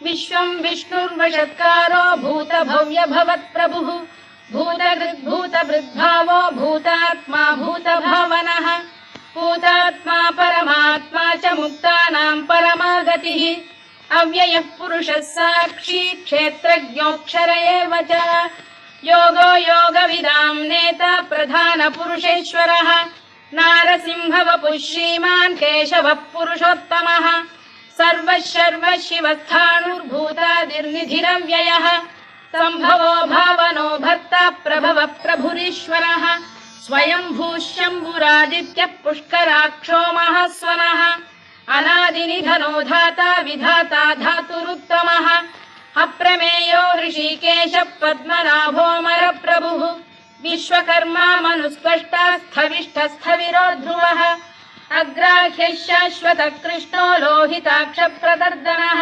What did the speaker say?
विश्वं विष्णुर्वषत्कारो भूतभव्य भवत्प्रभुः भूतभृद्भावो भूतात्मा भूतभावनः भूतात्मा परमात्मा च मुक्तानां परमा गतिः अव्ययः पुरुषः साक्षी क्षेत्रज्ञोऽक्षर एव च योगो योगविदां नेता प्रधानपुरुषेश्वरः नारसिंहवपुः श्रीमान् केशवः पुरुषोत्तमः सर्वः शिवस्थाणुर्भूतादिर्निधिरव्ययः सम्भवो भावनो भर्ता प्रभवः प्रभुरीश्वरः स्वयंभूः शम्भुरादित्यः पुष्कराक्षो महास्वनः अनादिनिधनो धाता विधाता धातुरुत्तमः अप्रमेयो ऋषिकेशः पद्मनाभोऽमरप्रभुः विश्वकर्मा मनुस्पष्टा स्थविष्ठस्थविरो ध्रुवः अग्राह्यः शाश्वतः कृष्णो लोहिताक्षप्रदर्दनः